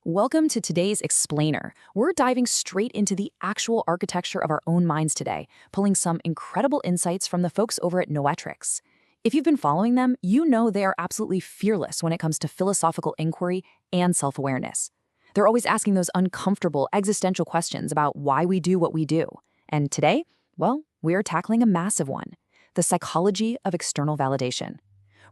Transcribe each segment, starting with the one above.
Welcome to today's Explainer. We're diving straight into the actual architecture of our own minds today, pulling some incredible insights from the folks over at Noetrix. If you've been following them, you know they are absolutely fearless when it comes to philosophical inquiry and self-awareness. They're always asking those uncomfortable existential questions about why we do what we do. And today, well, we're tackling a massive one: the psychology of external validation.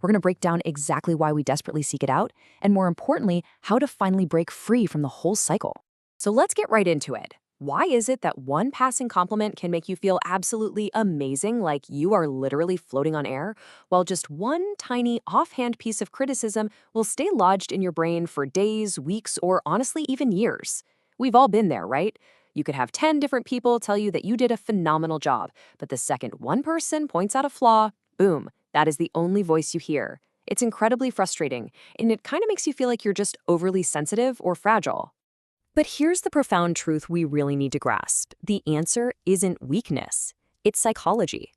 We're going to break down exactly why we desperately seek it out, and more importantly, how to finally break free from the whole cycle. So let's get right into it. Why is it that one passing compliment can make you feel absolutely amazing, like you are literally floating on air, while just one tiny offhand piece of criticism will stay lodged in your brain for days, weeks, or honestly even years? We've all been there, right? You could have 10 different people tell you that you did a phenomenal job, but the second one person points out a flaw, boom, that is the only voice you hear. It's incredibly frustrating, and it kind of makes you feel like you're just overly sensitive or fragile. But here's the profound truth we really need to grasp. The answer isn't weakness. It's psychology.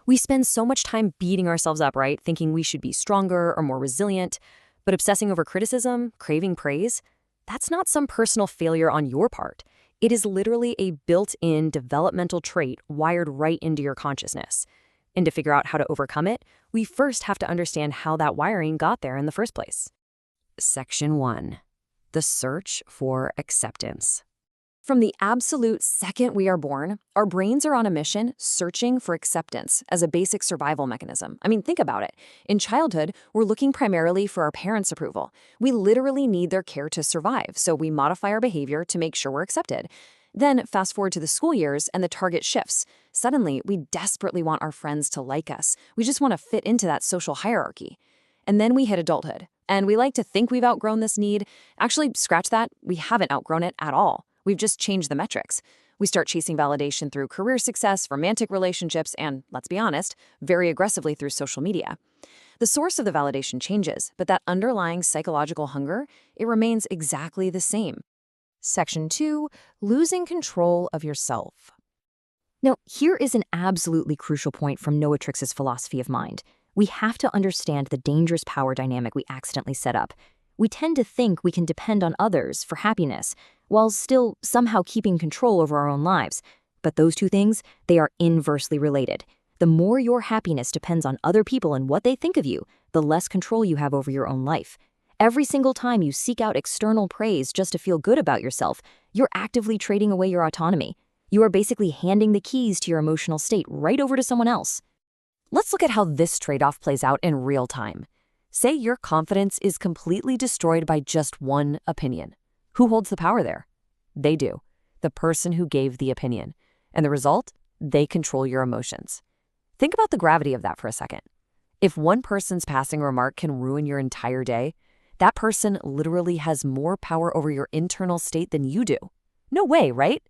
We spend so much time beating ourselves up, right? Thinking we should be stronger or more resilient. But obsessing over criticism, craving praise, that's not some personal failure on your part. It is literally a built-in developmental trait wired right into your consciousness. And to figure out how to overcome it, we first have to understand how that wiring got there in the first place. Section 1. The search for acceptance. From the absolute second we are born, our brains are on a mission searching for acceptance as a basic survival mechanism. I mean, think about it. In childhood, we're looking primarily for our parents' approval. We literally need their care to survive, so we modify our behavior to make sure we're accepted. Then fast forward to the school years and the target shifts. Suddenly, we desperately want our friends to like us. We just want to fit into that social hierarchy. And then we hit adulthood, and we like to think we've outgrown this need. Actually, scratch that, we haven't outgrown it at all. We've just changed the metrics. We start chasing validation through career success, romantic relationships, and, let's be honest, very aggressively through social media. The source of the validation changes, but that underlying psychological hunger, it remains exactly the same. Section 2. Losing control of yourself. Now, here is an absolutely crucial point from Noetrix's philosophy of mind. We have to understand the dangerous power dynamic we accidentally set up. We tend to think we can depend on others for happiness, while still somehow keeping control over our own lives. But those two things, they are inversely related. The more your happiness depends on other people and what they think of you, the less control you have over your own life. Every single time you seek out external praise just to feel good about yourself, you're actively trading away your autonomy. You are basically handing the keys to your emotional state right over to someone else. Let's look at how this trade-off plays out in real time. Say your confidence is completely destroyed by just one opinion. Who holds the power there? They do. The person who gave the opinion. And the result? They control your emotions. Think about the gravity of that for a second. If one person's passing remark can ruin your entire day, that person literally has more power over your internal state than you do. No way, right?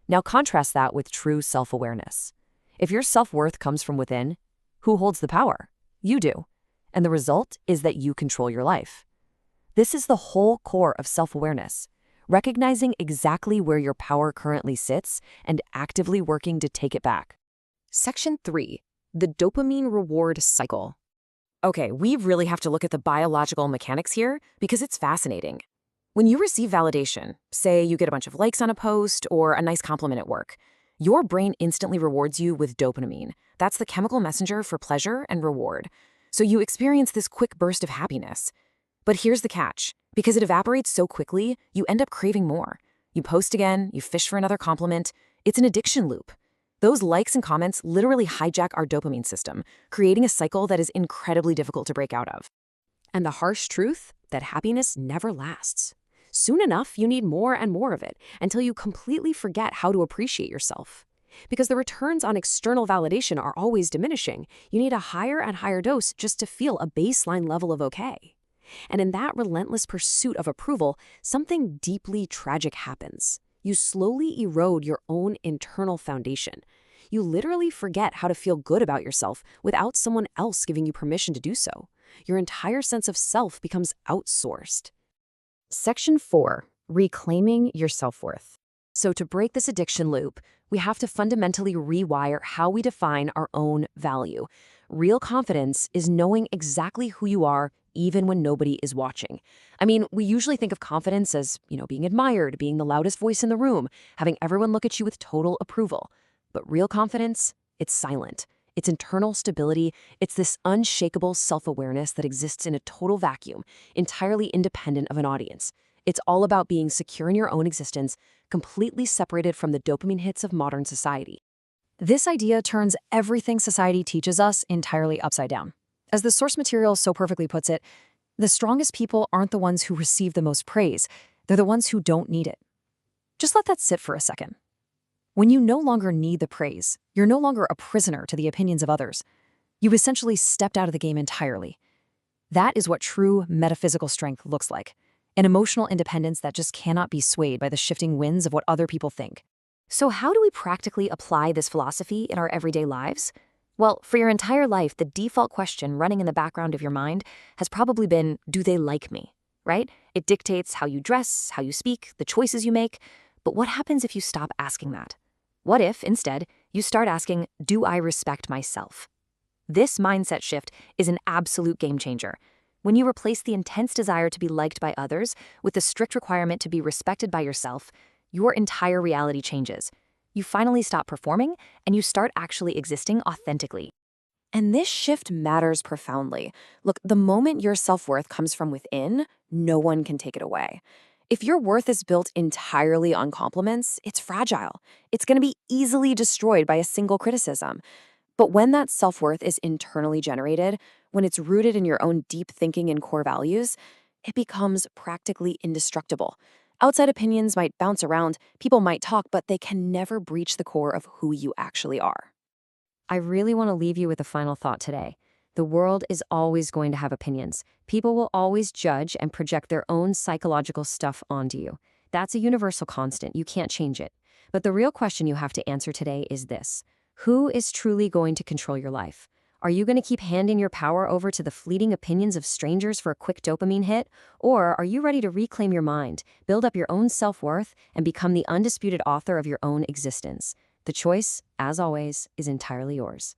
Now contrast that with true self-awareness. If your self-worth comes from within, who holds the power? You do. And the result is that you control your life. This is the whole core of self-awareness, recognizing exactly where your power currently sits and actively working to take it back. Section 3. The dopamine reward cycle. Okay, we really have to look at the biological mechanics here because it's fascinating. When you receive validation, say you get a bunch of likes on a post or a nice compliment at work, your brain instantly rewards you with dopamine. That's the chemical messenger for pleasure and reward. So you experience this quick burst of happiness. But here's the catch. Because it evaporates so quickly, you end up craving more. You post again, you fish for another compliment. It's an addiction loop. Those likes and comments literally hijack our dopamine system, creating a cycle that is incredibly difficult to break out of. And the harsh truth? That happiness never lasts. Soon enough, you need more and more of it until you completely forget how to appreciate yourself. Because the returns on external validation are always diminishing, you need a higher and higher dose just to feel a baseline level of okay. And in that relentless pursuit of approval, something deeply tragic happens. You slowly erode your own internal foundation. You literally forget how to feel good about yourself without someone else giving you permission to do so. Your entire sense of self becomes outsourced. Section 4. Reclaiming your self-worth. So to break this addiction loop, we have to fundamentally rewire how we define our own value. Real confidence is knowing exactly who you are even when nobody is watching. I mean, we usually think of confidence as, being admired, being the loudest voice in the room, having everyone look at you with total approval. But real confidence, it's silent. It's internal stability. It's this unshakable self-awareness that exists in a total vacuum, entirely independent of an audience. It's all about being secure in your own existence, completely separated from the dopamine hits of modern society. This idea turns everything society teaches us entirely upside down. As the source material so perfectly puts it, the strongest people aren't the ones who receive the most praise. They're the ones who don't need it. Just let that sit for a second. When you no longer need the praise, you're no longer a prisoner to the opinions of others. You've essentially stepped out of the game entirely. That is what true metaphysical strength looks like. An emotional independence that just cannot be swayed by the shifting winds of what other people think. So how do we practically apply this philosophy in our everyday lives? Well, for your entire life, the default question running in the background of your mind has probably been, do they like me? Right? It dictates how you dress, how you speak, the choices you make. But what happens if you stop asking that? What if, instead, you start asking, do I respect myself? This mindset shift is an absolute game changer. When you replace the intense desire to be liked by others with the strict requirement to be respected by yourself, your entire reality changes. You finally stop performing, and you start actually existing authentically. And this shift matters profoundly. Look, the moment your self-worth comes from within, no one can take it away. If your worth is built entirely on compliments, it's fragile. It's going to be easily destroyed by a single criticism. But when that self-worth is internally generated, when it's rooted in your own deep thinking and core values, it becomes practically indestructible. Outside opinions might bounce around, people might talk, but they can never breach the core of who you actually are. I really want to leave you with a final thought today. The world is always going to have opinions. People will always judge and project their own psychological stuff onto you. That's a universal constant. You can't change it. But the real question you have to answer today is this: who is truly going to control your life? Are you going to keep handing your power over to the fleeting opinions of strangers for a quick dopamine hit? Or are you ready to reclaim your mind, build up your own self-worth, and become the undisputed author of your own existence? The choice, as always, is entirely yours.